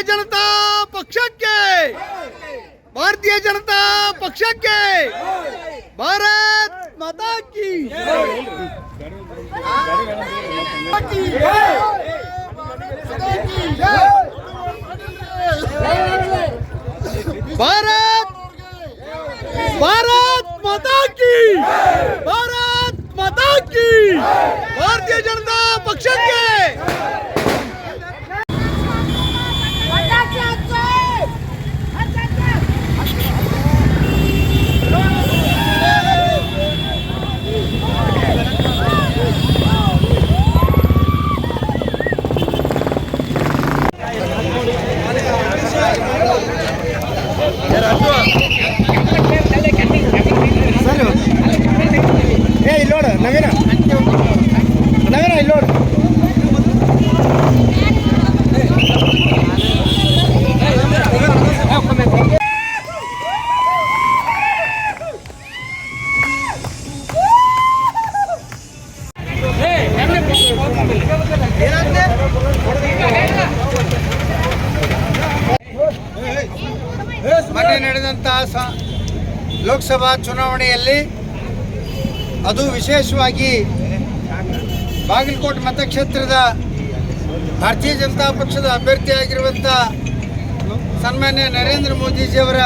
ಜನತಾ ಪಕ್ಷಕ್ಕೆ, ಭಾರತೀಯ ಜನತಾ ಪಕ್ಷಕ್ಕೆ, ಭಾರತ್ ಮಾತಾ ಕಿ ಭಾರತ್ ಭಾರತ್ ಮಾತಾ ಕಿ, ಭಾರತ್ ಮಾತಾ ಕಿ, ಭಾರತೀಯ ಜನತಾ ಪಕ್ಷಕ್ಕೆ. ನವೀನ ಇಲ್ಲಿ ನೋಡು. ಮೊನ್ನೆ ನಡೆದಂತಹ ಲೋಕಸಭಾ ಚುನಾವಣೆಯಲ್ಲಿ ಅದು ವಿಶೇಷವಾಗಿ ಬಾಗಲಕೋಟೆ ಮತಕ್ಷೇತ್ರದ ಭಾರತೀಯ ಜನತಾ ಪಕ್ಷದ ಅಭ್ಯರ್ಥಿಯಾಗಿರುವಂಥ ಸನ್ಮಾನ್ಯ ನರೇಂದ್ರ ಮೋದಿಜಿಯವರ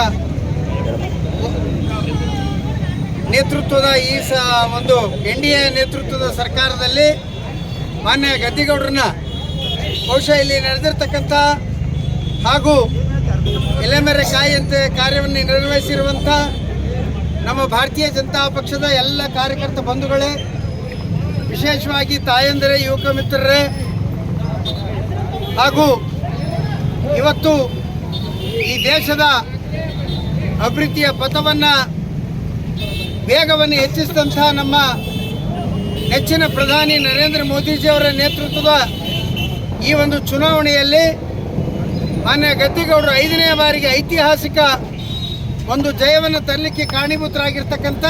ನೇತೃತ್ವದ ಈ ಒಂದು NDA ನೇತೃತ್ವದ ಸರ್ಕಾರದಲ್ಲಿ ಮಾನ್ಯ ಗದ್ದಿಗೌಡರನ್ನ ಬಹುಶಃ ಇಲ್ಲಿ ನಡೆದಿರ್ತಕ್ಕಂಥ ಹಾಗೂ ಎಲೆಮೆರೆ ಕಾಯಿಯಂತೆ ಕಾರ್ಯವನ್ನು ನಿರ್ವಹಿಸಿರುವಂಥ ನಮ್ಮ ಭಾರತೀಯ ಜನತಾ ಪಕ್ಷದ ಎಲ್ಲ ಕಾರ್ಯಕರ್ತ ಬಂಧುಗಳೇ, ವಿಶೇಷವಾಗಿ ತಾಯಂದಿರೇ, ಯುವಕ ಮಿತ್ರರೇ, ಹಾಗೂ ಇವತ್ತು ಈ ದೇಶದ ಅಭಿವೃದ್ಧಿಯ ಪಥವನ್ನು ವೇಗವನ್ನು ಹೆಚ್ಚಿಸಿದಂಥ ನಮ್ಮ ನೆಚ್ಚಿನ ಪ್ರಧಾನಿ ನರೇಂದ್ರ ಮೋದಿಜಿಯವರ ನೇತೃತ್ವದ ಈ ಒಂದು ಚುನಾವಣೆಯಲ್ಲಿ ಮಾನ್ಯ ಗದ್ದಿಗೌಡರು 5ನೇ ಬಾರಿಗೆ ಐತಿಹಾಸಿಕ ಒಂದು ಜಯವನ್ನು ತರಲಿಕ್ಕೆ ಕಾರಣೀಭೂತರಾಗಿರ್ತಕ್ಕಂಥ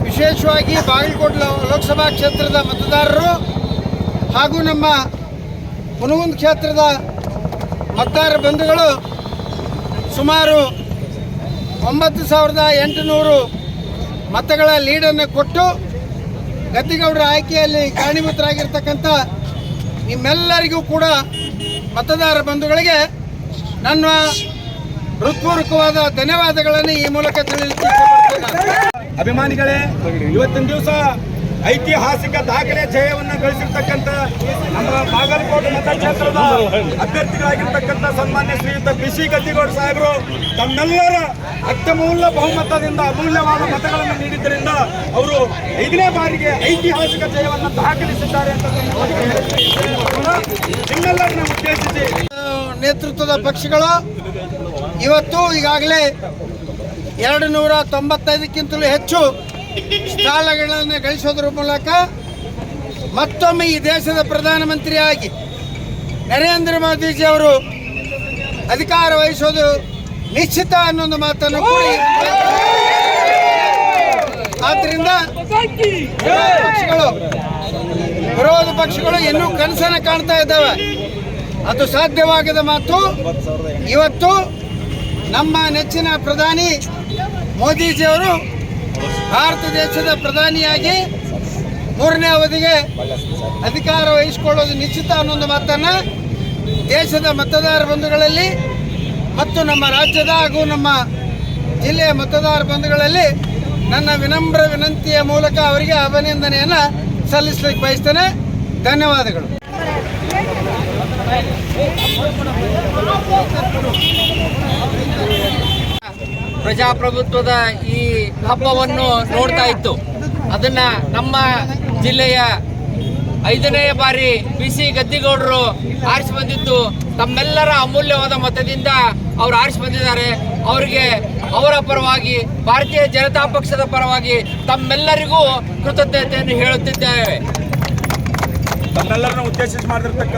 ವಿಶೇಷವಾಗಿ ಬಾಗಲಕೋಟೆ ಲೋಕಸಭಾ ಕ್ಷೇತ್ರದ ಮತದಾರರು ಹಾಗೂ ನಮ್ಮ ಹುನಗುಂದ ಕ್ಷೇತ್ರದ ಮತದಾರ ಬಂಧುಗಳು ಸುಮಾರು 9,800 ಮತಗಳ ಲೀಡನ್ನು ಕೊಟ್ಟು ಗದ್ದಿಗೌಡರ ಆಯ್ಕೆಯಲ್ಲಿ ಕಾರಣೀಭೂತರಾಗಿರ್ತಕ್ಕಂಥ ನಿಮ್ಮೆಲ್ಲರಿಗೂ ಕೂಡ ಮತದಾರ ಬಂಧುಗಳಿಗೆ ನನ್ನ ಹೃತ್ಪೂರ್ವಕವಾದ ಧನ್ಯವಾದಗಳನ್ನು ಈ ಮೂಲಕ ತಿಳಿಸಲಿಕ್ಕೆ ಇಷ್ಟಪಡ್ತೇನೆ. ಅಭಿಮಾನಿಗಳೇ, ಇವತ್ತಿನ ದಿವಸ ಐತಿಹಾಸಿಕ ದಾಖಲೆ ಜಯವನ್ನು ಗಳಿಸಿರ್ತಕ್ಕಂಥ ನಮ್ಮ ಬಾಗಲಕೋಟೆ ಮತಕ್ಷೇತ್ರದ ಅಭ್ಯರ್ಥಿಗಳಾಗಿರ್ತಕ್ಕಂಥ ಸನ್ಮಾನ್ಯ ಶ್ರೀಯುತ BC ಗದ್ದಿಗೌಡ ಸಾಹೇಬರು ತಮ್ಮೆಲ್ಲರ ಅತ್ಯಮೂಲ್ಯ ಬಹುಮತದಿಂದ ಅಮೂಲ್ಯವಾದ ಮತಗಳನ್ನು ನೀಡಿದ್ದರಿಂದ ಅವರು 5ನೇ ಬಾರಿಗೆ ಐತಿಹಾಸಿಕ ಜಯವನ್ನು ದಾಖಲಿಸಿದ್ದಾರೆ ಅಂತ ನಿಮ್ಮೆಲ್ಲರನ್ನ ಉದ್ದೇಶಿಸಿ ನೇತೃತ್ವದ ಪಕ್ಷಗಳು ಇವತ್ತು ಈಗಾಗಲೇ 295ಕ್ಕಿಂತಲೂ ಹೆಚ್ಚು ಸ್ಥಾನಗಳನ್ನು ಗಳಿಸೋದ್ರ ಮೂಲಕ ಮತ್ತೊಮ್ಮೆ ಈ ದೇಶದ ಪ್ರಧಾನಮಂತ್ರಿಯಾಗಿ ನರೇಂದ್ರ ಮೋದಿಜಿ ಅವರು ಅಧಿಕಾರ ವಹಿಸೋದು ನಿಶ್ಚಿತ ಅನ್ನೊಂದು ಮಾತನ್ನು ಕೂಡಿ, ಆದ್ದರಿಂದ ವಿರೋಧ ಪಕ್ಷಗಳು ಇನ್ನೂ ಕನಸನ್ನು ಕಾಣ್ತಾ ಇದ್ದಾವೆ. ಅದು ಸಾಧ್ಯವಾಗದ ಮಾತು. ಇವತ್ತು ನಮ್ಮ ನೆಚ್ಚಿನ ಪ್ರಧಾನಿ ಮೋದಿಜಿಯವರು ಭಾರತ ದೇಶದ ಪ್ರಧಾನಿಯಾಗಿ 3ನೇ ಅವಧಿಗೆ ಅಧಿಕಾರ ವಹಿಸಿಕೊಳ್ಳೋದು ನಿಶ್ಚಿತ ಅನ್ನೊಂದು ಮಾತನ್ನು ದೇಶದ ಮತದಾರ ಬಂಧುಗಳಲ್ಲಿ ಮತ್ತು ನಮ್ಮ ರಾಜ್ಯದ ಹಾಗೂ ನಮ್ಮ ಜಿಲ್ಲೆಯ ಮತದಾರ ಬಂಧುಗಳಲ್ಲಿ ನನ್ನ ವಿನಮ್ರ ವಿನಂತಿಯ ಮೂಲಕ ಅವರಿಗೆ ಅಭಿನಂದನೆಯನ್ನು ಸಲ್ಲಿಸಲಿಕ್ಕೆ ಬಯಸ್ತೇನೆ. ಧನ್ಯವಾದಗಳು. ಪ್ರಜಾಪ್ರಭುತ್ವದ ಈ ಹಬ್ಬವನ್ನು ನೋಡ್ತಾ ಇತ್ತು. ಅದನ್ನ ನಮ್ಮ ಜಿಲ್ಲೆಯ 5ನೇ ಬಾರಿ BC ಗದ್ದಿಗೌಡರು ಆರಿಸಿ ಬಂದಿದ್ದು ತಮ್ಮೆಲ್ಲರ ಅಮೂಲ್ಯವಾದ ಮತದಿಂದ ಅವರು ಆರಿಸಿ ಬಂದಿದ್ದಾರೆ. ಅವರಿಗೆ ಅವರ ಪರವಾಗಿ ಭಾರತೀಯ ಜನತಾ ಪಕ್ಷದ ಪರವಾಗಿ ತಮ್ಮೆಲ್ಲರಿಗೂ ಕೃತಜ್ಞತೆಯನ್ನು ಹೇಳುತ್ತಿದ್ದೇವೆ. ತಮ್ಮೆಲ್ಲರನ್ನು ಉದ್ದೇಶಿಸಿ ಮಾಡಿರ್ತಕ್ಕಂಥ